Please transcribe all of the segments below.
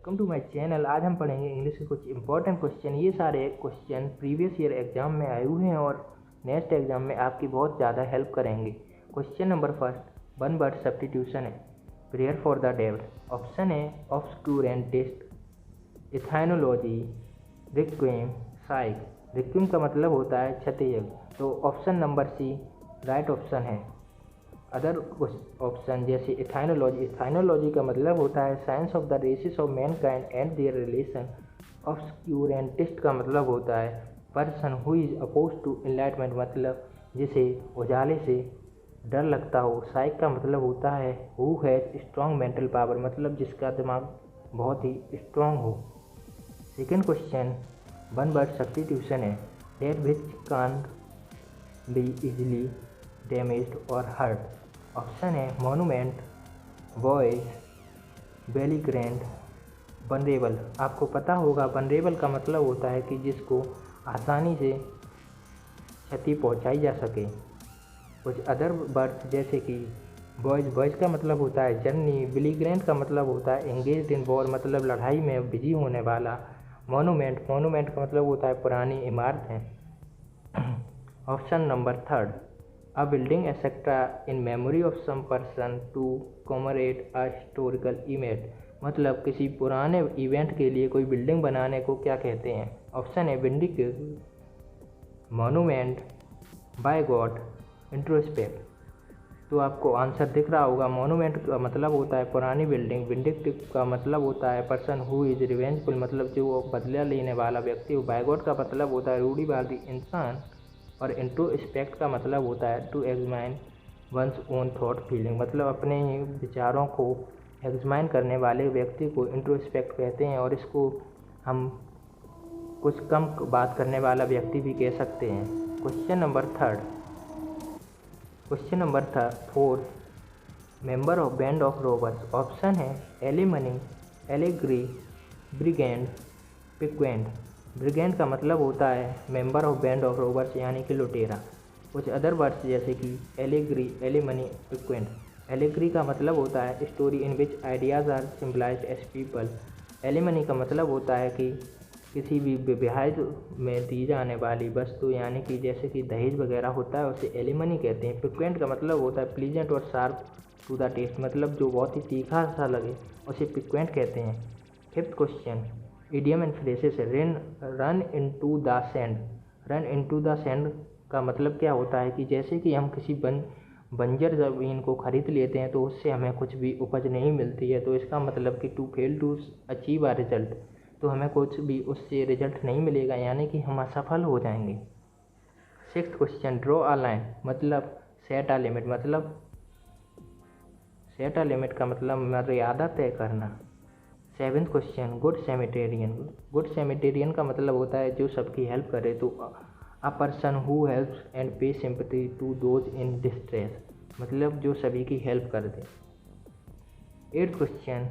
Welcome to my channel. आज हम पढ़ेंगे इंग्लिश के कुछ इंपॉर्टेंट क्वेश्चन। ये सारे क्वेश्चन प्रीवियस ईयर एग्जाम में आए हुए हैं और नेक्स्ट एग्जाम में आपकी बहुत ज़्यादा हेल्प करेंगे। Question number first, one word substitution है। Prayer for the dead. Option है ऑब्सक्यूरेंटिस्ट, इथाइनोलॉजी, रिक्वेम, साइक। रिक्वेम का मतलब होता है क्षतियज्ञ, तो option number C right option है। अदर ऑप्शन जैसे इथाइनोलॉजी का मतलब होता है science of the races of mankind and their relation. Obscurantist का मतलब होता है person who is oppose to enlightenment, मतलब जिसे उजाले से डर लगता हो। साइक का मतलब होता है who has strong mental power, मतलब जिसका दिमाग बहुत ही स्ट्रॉन्ग हो। Second question, one word substitution है। That which can't be easily damaged और हर्ट। ऑप्शन है मोनूमेंट, वॉइस, बेलीग्रेंट, वनरेबल। आपको पता होगा वनरेबल का मतलब होता है कि जिसको आसानी से क्षति पहुंचाई जा सके। कुछ अदर वर्ड्स जैसे कि वॉइस का मतलब होता है जर्नी। बेलीग्रेंट का मतलब होता है एंगेज्ड इन वॉर, मतलब लड़ाई में बिजी होने वाला। मोनूमेंट का मतलब होता है पुरानी इमारतें। Option number third, A building etc. in memory of some person to commemorate a historical event, मतलब किसी पुराने इवेंट के लिए कोई बिल्डिंग बनाने को क्या कहते हैं। ऑप्शन है विंडिकेट, मॉन्यूमेंट, बायगॉट, इंट्रोस्पेक्ट। तो आपको आंसर दिख रहा होगा। मॉन्यूमेंट का मतलब होता है पुरानी बिल्डिंग, विंडिकेटिव का मतलब होता है पर्सन हु इज रिवेंजफुल, मतलब जो बदला लेने वाला व्यक्ति हो। बायगॉट का मतलब होता है रूढ़िवादी इंसान, और इंट्रोस्पेक्ट का मतलब होता है to examine one's own thought feeling, मतलब अपने ही विचारों को एग्जामाइन करने वाले व्यक्ति को इंट्रोस्पेक्ट कहते हैं। और इसको हम कुछ कम बात करने वाला व्यक्ति भी कह सकते हैं। Question number fourth, member of band of robbers. Option है एलिमनी, एलेग्री, ब्रिगेंड, पिक्वेंट। ब्रिगेंड का मतलब होता है member of band of robbers, यानी कि लुटेरा। कुछ अदर वर्ड्स जैसे कि एलेग्री, एलिमनी, पिक्वेंट। एलेग्री का मतलब होता है story in which ideas are symbolised as people. Alimony का मतलब होता है कि किसी भी विवाह में दी जाने वाली वस्तु, यानी कि जैसे कि दहेज वगैरह होता है उसे एलिमनी कहते हैं। पिक्वेंट का मतलब होता है प्लीजेंट और शार्प टू द टेस्ट, मतलब जो बहुत ही तीखा सा लगे उसे पिक्वेंट कहते हैं। Fifth question, idiom and phrases है। Run into the sand. Run into the sand का मतलब क्या होता है कि जैसे कि हम किसी बंजर ज़मीन को खरीद लेते हैं तो उससे हमें कुछ भी उपज नहीं मिलती है, तो इसका मतलब कि to fail to achieve a result, तो हमें कुछ भी उससे रिजल्ट नहीं मिलेगा, यानी कि हम असफल हो जाएंगे। Sixth question, draw a line, मतलब सेट अ लिमिट, मतलब सेट अ लिमिट का मतलब मर्यादा तय करना। Seventh question, good Samaritan. Good Samaritan का मतलब होता है जो सबकी हेल्प करे, तो a person who helps and pay sympathy to those in distress, मतलब जो सभी की हेल्प कर दे। Eighth question,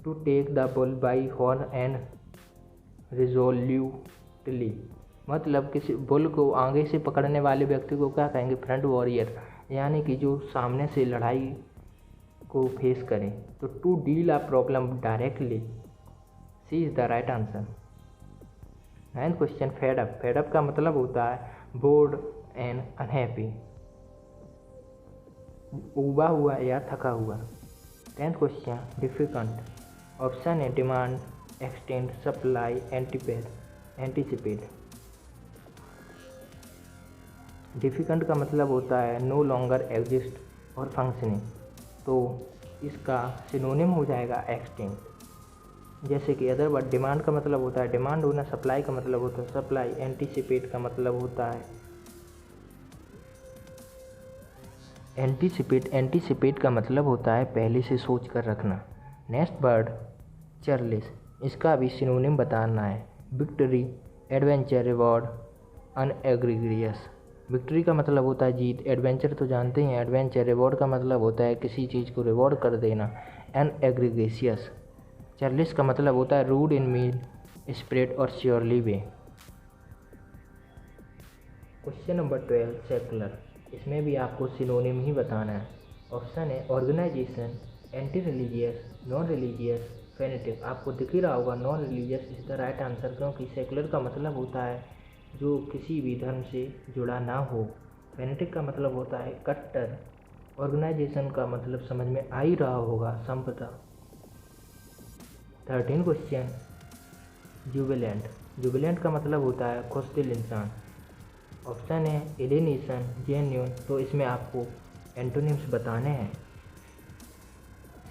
to take the bull by horn and resolutely, मतलब किसी बुल को आगे से पकड़ने वाले व्यक्ति को क्या कहेंगे, फ्रंट वॉरियर, यानी कि जो सामने से लड़ाई को फेस करें। तो to deal a problem directly, C is the right answer. Ninth question, fed up. Fed up का मतलब होता है बोर्ड एंड अनहैप्पी, उबा हुआ या थका हुआ। Tenth question, difficult. ऑप्शन है demand, extend, supply, anticipate. Difficult का मतलब होता है नो लॉन्गर एग्जिस्ट और फंक्शनिंग, तो इसका सिनोनिम हो जाएगा एक्सटेंड। जैसे कि अदर वर्ड, डिमांड का मतलब होता है डिमांड होना, सप्लाई का मतलब होता है सप्लाई, एंटीसिपेट का मतलब होता है एंटीसिपेट का मतलब होता है पहले से सोच कर रखना। नेक्स्ट वर्ड, चर्लिस, इसका भी सिनोनिम बताना है। Victory, adventure, reward, unegregious. Victory का मतलब होता है जीत, एडवेंचर तो जानते हैं एडवेंचर। रिवॉर्ड का मतलब होता है किसी चीज़ को रिवॉर्ड कर देना, अनएग्रीगेशियस। चर्लिस का मतलब होता है रूड इन मीन स्प्रेड और surely way. Question number 12, secular, इसमें भी आपको सिनोनिम ही बताना है। ऑप्शन है organization, anti religious, non religious, fanatic, आपको दिख ही रहा होगा non religious is the right answer, क्योंकि सेकुलर का मतलब होता है जो किसी भी धर्म से जुड़ा ना हो। फेनेटिक का मतलब होता है कट्टर। ऑर्गेनाइजेशन का मतलब समझ में आ ही रहा होगा, संपदा। 13 क्वेश्चन, जुबिलेंट। जुबिलेंट का मतलब होता है खुश दिल इंसान। ऑप्शन है एलिनेशन, जेन्युइन, तो इसमें आपको एंटोनिम्स बताने हैं।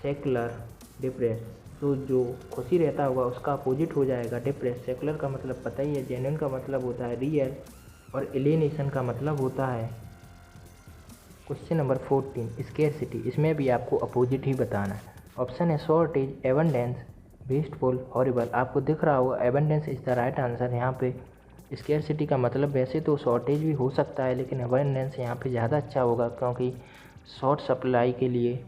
सेकुलर, डिप्रेस, तो जो खुशी रहता होगा उसका अपोजिट हो जाएगा डिप्रेस। सेकुलर का मतलब पता ही है, जेन्युइन का मतलब होता है रियल, और एलिनेशन का मतलब होता है। क्वेश्चन नंबर 14, स्केरसिटी, इसमें भी आपको अपोजिट ही बताना है। ऑप्शन है शॉर्टेज, एबंडेंस, वेस्टफुल, हॉरिबल, आपको दिख रहा होगा abundance is the right answer. यहाँ पे स्केरसिटी का मतलब वैसे तो शॉर्टेज भी हो सकता है, लेकिन एबंडेंस यहाँ पे ज़्यादा अच्छा होगा, क्योंकि शॉर्ट सप्लाई के लिए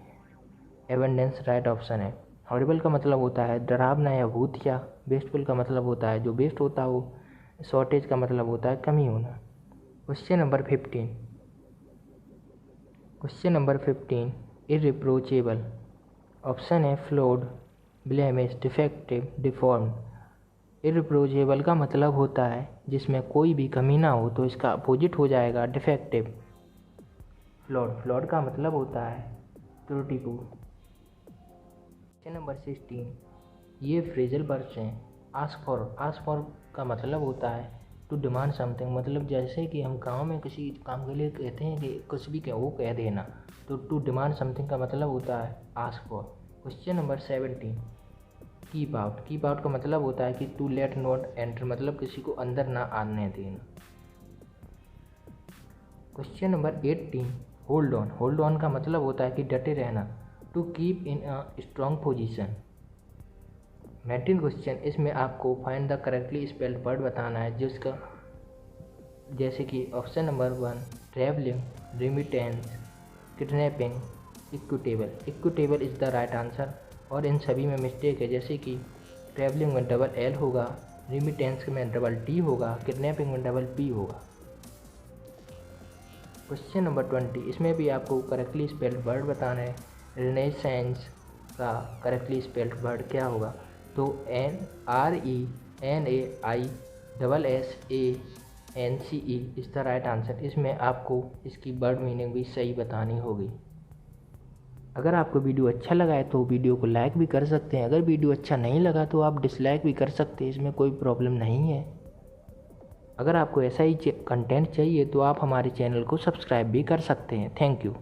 एबंडेंस राइट ऑप्शन है। हॉरिबल का मतलब होता है डरावना या भूतिया। वेस्टफुल का मतलब होता है जो वेस्ट होता हो। शॉर्टेज का मतलब होता है कमी होना। Question number 15, question number 15, irreproachable. Option है flawed, blemish, defective, deformed. Irreproachable का मतलब होता है जिसमें कोई भी कमी ना हो, तो इसका अपोजिट हो जाएगा डिफेक्टिव। फ्लॉड का मतलब होता है त्रुटिपूर्ण। क्वेश्चन नंबर 16, ये फ्रेजल वर्ड्स हैं। आस्क फॉर का मतलब होता है टू डिमांड समथिंग, मतलब जैसे कि हम गांव में किसी काम के लिए कहते हैं कि कुछ भी वो कह देना, तो टू डिमांड समथिंग का मतलब होता है ask for. Question number 17, keep out का मतलब होता है कि टू लेट नॉट एंटर, मतलब किसी को अंदर ना आने देना। क्वेश्चन नंबर 18, होल्ड ऑन का मतलब होता है कि डटे रहना, to keep in a strong position. 19 question, इसमें आपको find the correctly spelled word बताना है, जिसका जैसे कि option number 1 travelling, remittance, kidnapping, equitable is the right answer, और इन सभी में मिस्टेक है, जैसे कि ट्रैवलिंग में डबल एल होगा, रिमिटेंस में डबल टी होगा, किडनैपिंग में डबल पी होगा। क्वेश्चन नंबर 20, इसमें भी आपको करेक्टली स्पेल्ड वर्ड बताना है। रिनेसेंस का करेक्टली स्पेल्ड वर्ड क्या होगा, तो RENAISSANCE is the right answer. इसमें आपको इसकी वर्ड मीनिंग भी सही बतानी होगी। अगर आपको वीडियो अच्छा लगा है तो वीडियो को लाइक भी कर सकते हैं, अगर वीडियो अच्छा नहीं लगा तो आप डिसलाइक भी कर सकते हैं, इसमें कोई प्रॉब्लम नहीं है। अगर आपको ऐसा ही कंटेंट चाहिए तो आप हमारे चैनल को सब्सक्राइब भी कर सकते हैं। Thank you.